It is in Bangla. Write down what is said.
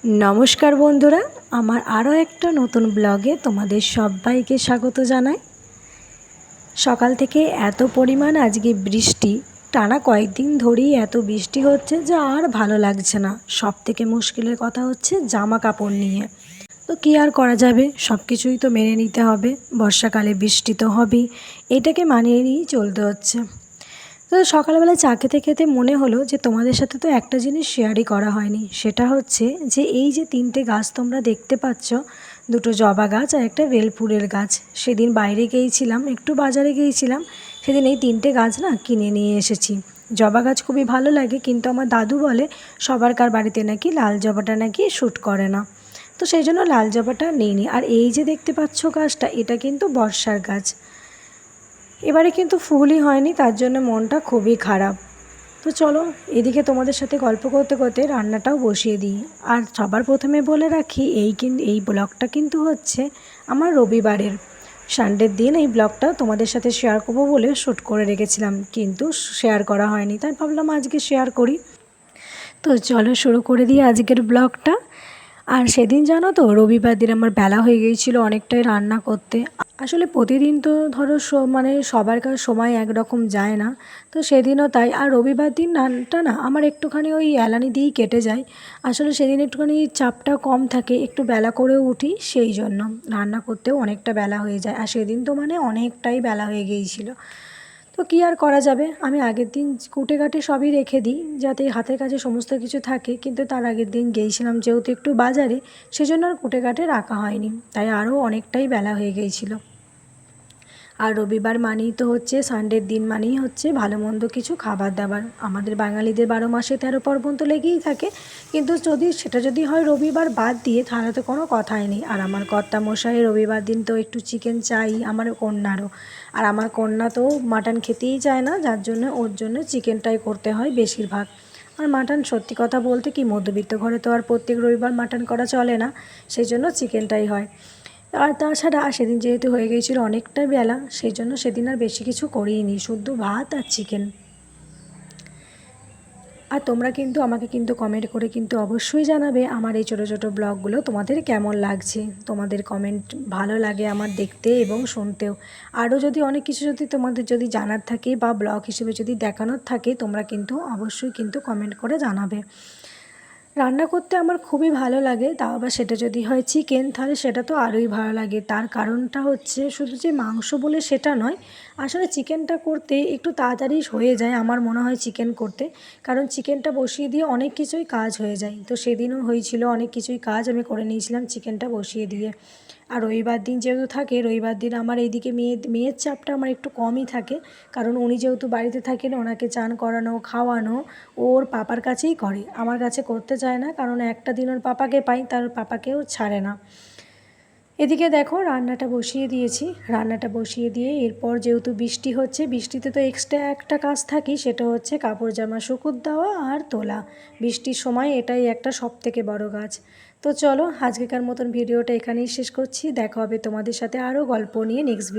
नमस्कार बंधुरा आमार आरो एक नतून ब्लगे तुम्हादेर सबाइके स्वागत जानाई। सकाल थेके एत परिमाण आजके बृष्टि टाना कयेकदिन धरेई एत बृष्टि होच्छे जे आर भालो लागछे ना। सबथेके मुश्किलेर कथा होच्छे जामा कापड़ निये। तो कि आर करा जाबे, सबकिछुई तो मेने निते होबे। बर्षाकाले बृष्टि तो होबेई, एटाके मानिये निয়েই चलते होच्छे। तो सकालबेला चा खेते खेते मने हलो जे तोमादेर साथे तो एकटा जिनिस शेयारई करा हयनि, सेटा होच्छे जे एई जे तीनटे गाछ तोमरा देखते पाচ্ছ, दुटो जबा गाछ और एकटा बेलफुलेर गाछ। सेदिन बाइरे गिয়েছিলাম, एकटू बाजारे गिয়েছিলাম, सेदिन এই तीनटे गाछ ना किने निয়ে एसेছি। जबा गाछ खूबই भालो लागे, किन्तु आमार दादू बोले सबारकार बाड़ीते नाकि लाल जबाटा नाकि शुट करे ना, तो सेई जोन्नो लाल जबाटा निইনি। আর এই যে দেখতে পাচ্ছ গাছটা, এটা কিন্তু বর্ষার গাছ। এবারে কিন্তু ফুলই হয়নি, তার জন্য মনটা খুবই খারাপ। তো চলো এদিকে তোমাদের সাথে গল্প করতে করতে রান্নাটাও বসিয়ে দিই। আর সবার প্রথমে বলে রাখি এই ব্লগটা কিন্তু হচ্ছে আমার রবিবারের, সানডের দিন এই ব্লগটা তোমাদের সাথে শেয়ার করবো বলে শ্যুট করে রেখেছিলাম, কিন্তু শেয়ার করা হয়নি, তাই ভাবলাম আজকে শেয়ার করি। তো চলো শুরু করে দিই আজকের ব্লগটা। আর সেদিন জানো তো রবিবার দিন আমার বেলা হয়ে গিয়েছিল অনেকটাই রান্না করতে। আসলে প্রতিদিন তো ধরো মানে সবার সময় একরকম যায় না, তো সেদিনও তাই। আর রবিবার দিন রান্নাটা না আমার একটুখানি ওই এলানি দিয়েই কেটে যায়। আসলে সেদিন একটুখানি চাপটা কম থাকে, একটু বেলা করেও উঠি, সেই জন্য রান্না করতেও অনেকটা বেলা হয়ে যায়। আর সেদিন তো মানে অনেকটাই বেলা হয়ে গিয়েছিলো। তো কী আর করা যাবে, আমি আগের দিন কুটে কাটে সবই রেখে দিই যাতে হাতের কাছে সমস্ত কিছু থাকে, কিন্তু তার আগের দিন গিয়েছিলাম যেহেতু একটু বাজারে, সেজন্য আর কুটে কাটে রাখা হয়নি, তাই আরও অনেকটাই বেলা হয়ে গিয়েছিলো। আর রবিবার মানেই তো হচ্ছে, সানডের দিন মানেই হচ্ছে ভালো মন্দ কিছু খাবার দাবার। আমাদের বাঙালিদের 12 মাসে 13 পার্বণ তো লেগেই থাকে, কিন্তু সেটা যদি হয় রবিবার বাদ দিয়ে, তাহলে তো কোনো কথাই নেই। আর আমার কর্তামশাই রবিবার দিন তো একটু চিকেন চাই, আমার কন্যারও। আর আমার কন্যা তো মাটন খেতেই চায় না, যার জন্য ওর জন্য চিকেনটাই করতে হয় বেশিরভাগ। আর মাটন সত্যি কথা বলতে কি মধ্যবিত্ত ঘরে তো আর প্রত্যেক রবিবার মাটন করা চলে না, সেই জন্য চিকেনটাই হয়। আর তাছাড়া সেদিন যেহেতু হয়ে গিয়েছিল অনেকটা বেলা, সেই জন্য সেদিন আর বেশি কিছু করিনি, শুধু ভাত আর চিকেন। আর তোমরা কিন্তু আমাকে কিন্তু কমেন্ট করে কিন্তু অবশ্যই জানাবে আমার এই ছোটো ছোটো ব্লগগুলো তোমাদের কেমন লাগছে। তোমাদের কমেন্ট ভালো লাগে আমার দেখতে এবং শুনতেও। আরও যদি অনেক কিছু যদি তোমাদের যদি জানার থাকে বা ব্লগ হিসেবে যদি দেখানোর থাকে, তোমরা কিন্তু অবশ্যই কিন্তু কমেন্ট করে জানাবে। রান্না করতে আমার খুবই ভালো লাগে, তাও আবার সেটা যদি হয় চিকেন, তাহলে সেটা তো আরোই ভালো লাগে। তার কারণটা হচ্ছে শুধু যে মাংস বলে সেটা নয়, আসলে চিকেনটা করতে একটু তাড়াতাড়ি হয়ে যায় আমার মনে হয় চিকেন করতে, কারণ চিকেনটা বসিয়ে দিয়ে অনেক কিছুই কাজ হয়ে যায়। তো সেদিনও হয়েছিল অনেক কিছুই কাজ আমি করে নিয়েছিলাম চিকেনটা বসিয়ে দিয়ে। আর রবিবার দিন যেহেতু থাকে, রবিবার দিন আমার এইদিকে মেয়ের চাপটা আমার একটু কমই থাকে, কারণ উনি যেহেতু বাড়িতে থাকেন, ওনাকে চান করানো খাওয়ানো ওর পাপার কাছেই করে, আমার কাছে করতে চায় না, কারণ একটা দিন ওর পাপাকে পাই, তার পাপাকেও ছাড়ে না। এদিকে দেখো রান্নাটা বসিয়ে দিয়েছি, রান্নাটা বসিয়ে দিয়ে এরপর যেহেতু বৃষ্টি হচ্ছে, বৃষ্টিতে তো এক্সট্রা একটা কাজ থাকি, সেটা হচ্ছে কাপড় জামা শুকুর দেওয়া আর তোলা। বৃষ্টির সময় এটাই একটা সবথেকে বড় কাজ। তো চলো আজকেকার মতন ভিডিওটা এখানেই শেষ করছি, দেখা হবে তোমাদের সাথে আরও গল্প নিয়ে নেক্সট ভিডিও।